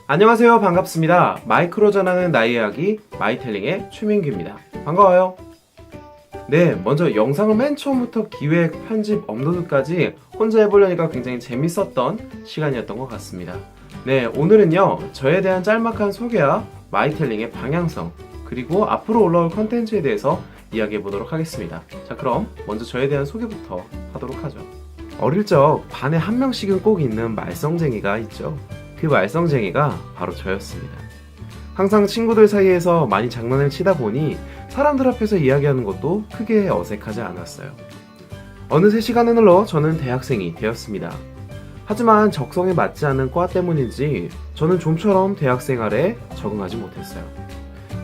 안녕하세요. 반갑습니다. 마이크로 전하는 나의 이야기 마이텔링의 최민규입니다. 반가워요. 네, 먼저 영상을 맨 처음부터 기획, 편집, 업로드까지 혼자 해보려니까 굉장히 재밌었던 시간이었던 것 같습니다. 네, 오늘은요, 저에 대한 짤막한 소개와 마이텔링의 방향성, 그리고 앞으로 올라올 컨텐츠에 대해서 이야기해 보도록 하겠습니다. 자, 그럼 먼저 저에 대한 소개부터 하도록 하죠. 어릴 적 반에 한 명씩은 꼭 있는 말썽쟁이가 있죠. 그 말썽쟁이가 바로 저였습니다. 항상 친구들 사이에서 많이 장난을 치다 보니 사람들 앞에서 이야기하는 것도 크게 어색하지 않았어요. 어느새 시간은 흘러 저는 대학생이 되었습니다. 하지만 적성에 맞지 않는 과 때문인지 저는 좀처럼 대학 생활에 적응하지 못했어요.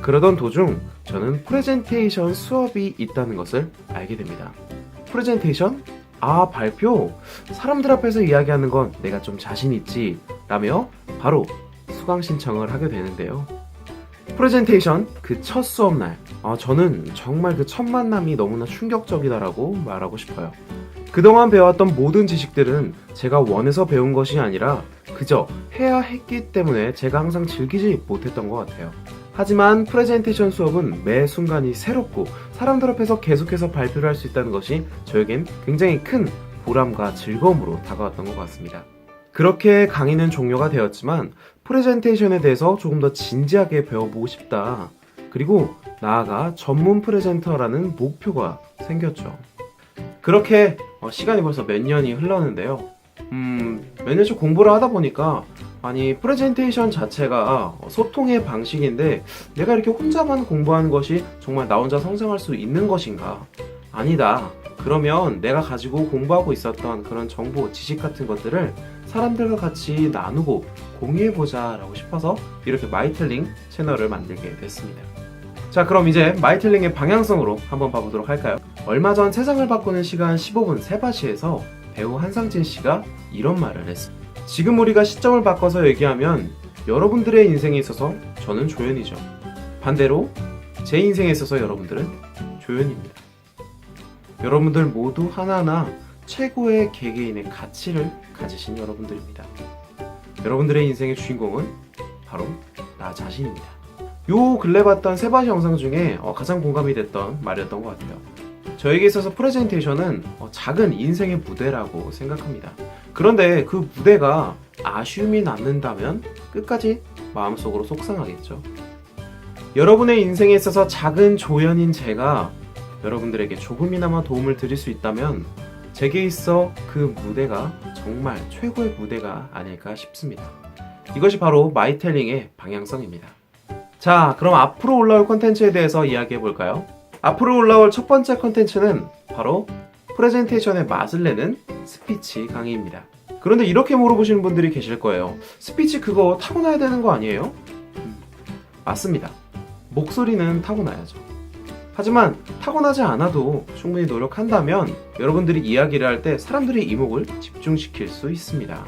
그러던 도중 저는 프레젠테이션 수업이 있다는 것을 알게 됩니다. 프레젠테이션? 아, 발표? 사람들 앞에서 이야기하는 건 내가 좀 자신 있지 라며 바로 수강 신청을 하게 되는데요. 프레젠테이션 그 첫 수업날, 저는 정말 그 첫 만남이 너무나 충격적이다라고 말하고 싶어요. 그동안 배워왔던 모든 지식들은 제가 원해서 배운 것이 아니라 그저 해야 했기 때문에 제가 항상 즐기지 못했던 것 같아요. 하지만 프레젠테이션 수업은 매 순간이 새롭고 사람들 앞에서 계속해서 발표를 할 수 있다는 것이 저에겐 굉장히 큰 보람과 즐거움으로 다가왔던 것 같습니다. 그렇게 강의는 종료가 되었지만 프레젠테이션에 대해서 조금 더 진지하게 배워보고 싶다. 그리고 나아가 전문 프레젠터라는 목표가 생겼죠. 그렇게 시간이 벌써 몇 년이 흘렀는데요. 몇 년씩 공부를 하다 보니까 아니 프레젠테이션 자체가 소통의 방식인데 내가 이렇게 혼자만 공부하는 것이 정말 나 혼자 성장할 수 있는 것인가? 아니다. 그러면 내가 가지고 공부하고 있었던 그런 정보, 지식 같은 것들을 사람들과 같이 나누고 공유해보자 라고 싶어서 이렇게 마이텔링 채널을 만들게 됐습니다. 자, 그럼 이제 마이텔링의 방향성으로 한번 봐보도록 할까요? 얼마 전 세상을 바꾸는 시간 15분 세바시에서 배우 한상진 씨가 이런 말을 했습니다. 지금 우리가 시점을 바꿔서 얘기하면 여러분들의 인생에 있어서 저는 조연이죠. 반대로 제 인생에 있어서 여러분들은 조연입니다. 여러분들 모두 하나하나 최고의 개개인의 가치를 가지신 여러분들입니다. 여러분들의 인생의 주인공은 바로 나 자신입니다. 요 근래 봤던 세바시 영상 중에 가장 공감이 됐던 말이었던 것 같아요. 저에게 있어서 프레젠테이션은 작은 인생의 무대라고 생각합니다. 그런데 그 무대가 아쉬움이 남는다면 끝까지 마음속으로 속상하겠죠. 여러분의 인생에 있어서 작은 조연인 제가 여러분들에게 조금이나마 도움을 드릴 수 있다면 제게 있어 그 무대가 정말 최고의 무대가 아닐까 싶습니다. 이것이 바로 마이텔링의 방향성입니다. 자, 그럼 앞으로 올라올 콘텐츠에 대해서 이야기해 볼까요? 앞으로 올라올 첫 번째 콘텐츠는 바로 프레젠테이션의 맛을 내는 스피치 강의입니다. 그런데 이렇게 물어보시는 분들이 계실 거예요. 스피치 그거 타고나야 되는 거 아니에요? 맞습니다. 목소리는 타고나야죠. 하지만 타고나지 않아도 충분히 노력한다면 여러분들이 이야기를 할 때 사람들의 이목을 집중시킬 수 있습니다.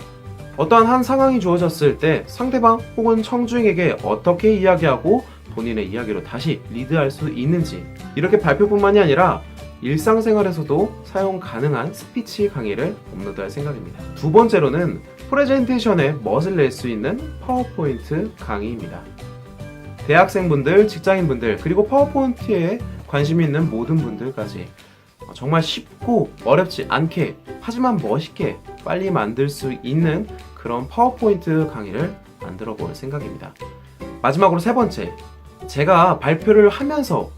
어떠한 한 상황이 주어졌을 때 상대방 혹은 청중에게 어떻게 이야기하고 본인의 이야기로 다시 리드할 수 있는지, 이렇게 발표뿐만이 아니라 일상생활에서도 사용 가능한 스피치 강의를 업로드할 생각입니다. 두 번째로는 프레젠테이션에 멋을 낼 수 있는 파워포인트 강의입니다. 대학생분들, 직장인분들, 그리고 파워포인트에 관심 있는 모든 분들까지 정말 쉽고 어렵지 않게, 하지만 멋있게 빨리 만들 수 있는 그런 파워포인트 강의를 만들어 볼 생각입니다. 마지막으로 세 번째, 제가 발표를 하면서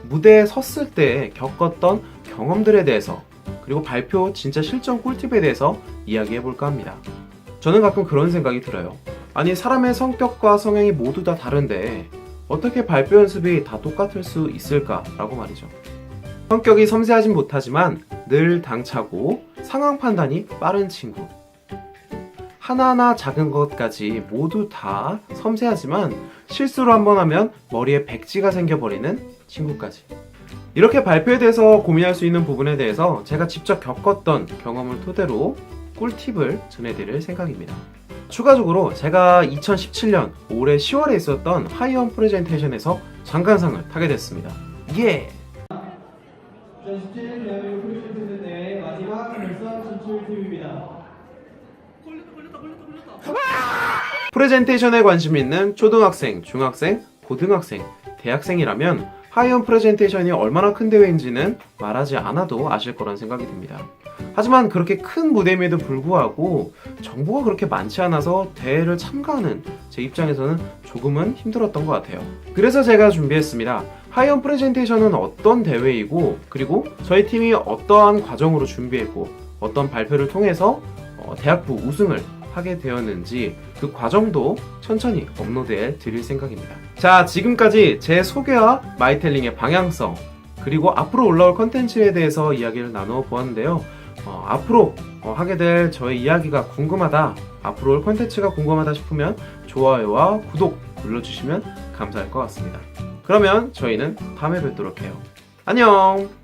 무대에 섰을 때 겪었던 경험들에 대해서, 그리고 발표 진짜 실전 꿀팁에 대해서 이야기해 볼까 합니다. 저는 가끔 그런 생각이 들어요. 아니, 사람의 성격과 성향이 모두 다 다른데 어떻게 발표 연습이 다 똑같을 수 있을까라고 말이죠. 성격이 섬세하진 못하지만 늘 당차고 상황 판단이 빠른 친구. 하나하나 작은 것까지 모두 다 섬세하지만 실수를 한번 하면 머리에 백지가 생겨버리는 친구까지. 이렇게 발표에 대해서 고민할 수 있는 부분에 대해서 제가 직접 겪었던 경험을 토대로 꿀팁을 전해드릴 생각입니다. 추가적으로 제가 2017년 올해 10월에 있었던 하이원 프레젠테이션에서 장관상을 타게 됐습니다. 예! 2017 대한민국 프레젠테이션 대회 마지막 결선 진출팀입니다. 걸렸다. 프레젠테이션에 관심 있는 초등학생, 중학생, 고등학생, 대학생이라면 하이온 프레젠테이션이 얼마나 큰 대회인지는 말하지 않아도 아실 거란 생각이 듭니다. 하지만 그렇게 큰 무대임에도 불구하고 정보가 그렇게 많지 않아서 대회를 참가하는 제 입장에서는 조금은 힘들었던 것 같아요. 그래서 제가 준비했습니다. 하이온 프레젠테이션은 어떤 대회이고, 그리고 저희 팀이 어떠한 과정으로 준비했고 어떤 발표를 통해서 대학부 우승을 하게 되었는지 그 과정도 천천히 업로드해 드릴 생각입니다. 자, 지금까지 제 소개와 마이텔링의 방향성, 그리고 앞으로 올라올 컨텐츠에 대해서 이야기를 나누어 보았는데요. 앞으로 하게 될 저의 이야기가 궁금하다, 앞으로 올 컨텐츠가 궁금하다 싶으면 좋아요와 구독 눌러주시면 감사할 것 같습니다. 그러면 저희는 다음에 뵙도록 해요. 안녕!